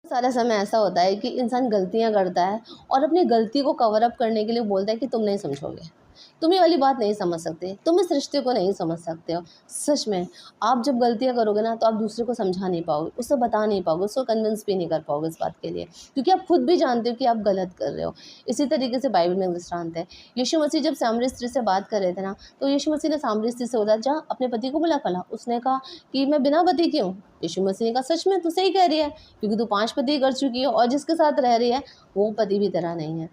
सारा समय ऐसा होता है कि इंसान गलतियाँ करता है और अपनी गलती को कवर अप करने के लिए बोलता है कि तुम नहीं समझोगे, तुम ये वाली बात नहीं समझ सकते, तुम इस रिश्ते को नहीं समझ सकते हो। सच में आप जब गलतियाँ करोगे ना तो आप दूसरे को समझा नहीं पाओगे, उसे बता नहीं पाओगे, उसको कन्विंस भी नहीं कर पाओगे इस बात के लिए, क्योंकि आप खुद भी जानते हो कि आप गलत कर रहे हो। इसी तरीके से बाइबल में दृष्टांत है। यीशु मसीह जब सामरी स्त्री से बात कर रहे थे ना, तो यीशु मसीह ने सामरी स्त्री से बोला, जा अपने पति को बुला कर ला। उसने कहा कि मैं बिना पति की हूँ। यीशु मसीह ने कहा, सच में तू सही कह रही है, क्योंकि तू 5 पति कर चुकी है और जिसके साथ रह रही है वो पति भी तेरा नहीं है।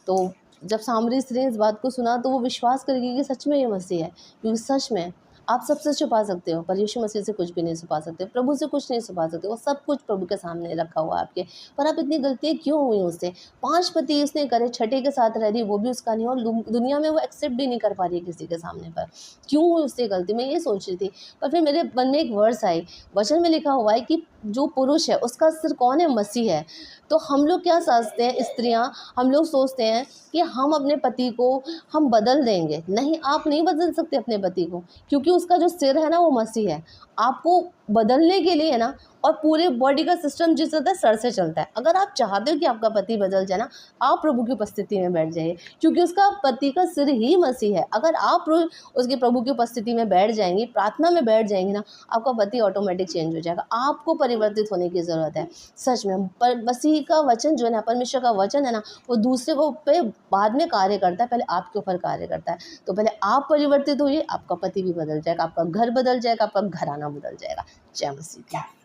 तो जब सामरी स्त्री ने इस बात को सुना तो वो विश्वास कर गई कि सच में ये मसीह है, क्योंकि सच में आप सबसे छुपा सकते हो पर यीशु मसीह से कुछ भी नहीं छुपा सकते, प्रभु से कुछ नहीं छुपा सकते, वो सब कुछ प्रभु के सामने रखा हुआ है आपके। पर आप इतनी गलतियाँ क्यों हुई उससे? 5 पति उसने करे, छठे के साथ रह रही, वो भी उसका नहीं, और दुनिया में वो एक्सेप्ट भी नहीं कर पा रही है किसी के सामने पर। क्यों हुई उससे गलती? मैं ये सोच रही थी, पर फिर मेरे मन में एक वर्स आई। वचन में लिखा हुआ है कि जो पुरुष है उसका सिर कौन है? मसीह है। तो हम लोग क्या सोचते हैं, स्त्रियाँ, हम लोग सोचते हैं कि हम अपने पति को हम बदल देंगे। नहीं, आप नहीं बदल सकते अपने पति को, क्योंकि उसका जो सिर है ना वो मसीह है। आपको बदलने के लिए ना, और पूरे बॉडी का सिस्टम जिस चलता है सर से चलता है। अगर आप चाहते हो कि आपका पति बदल जाए ना, आप प्रभु की उपस्थिति में बैठ जाइए, क्योंकि उसका पति का सिर ही मसीह है। अगर आप उसके प्रभु की उपस्थिति में बैठ जाएंगी, प्रार्थना में बैठ जाएंगी ना, आपका पति ऑटोमेटिक चेंज हो जाएगा। आपको परिवर्तित होने की ज़रूरत है। सच में पर मसीह का वचन जो है ना, परमेश्वर का वचन है ना, वो दूसरे को पे बाद में कार्य करता है, पहले आपके ऊपर कार्य करता है। तो पहले आप परिवर्तित होइए, आपका पति भी बदल जाएगा, आपका घर बदल जाएगा, आपका घराना बदल जाएगा। जय मसीह की।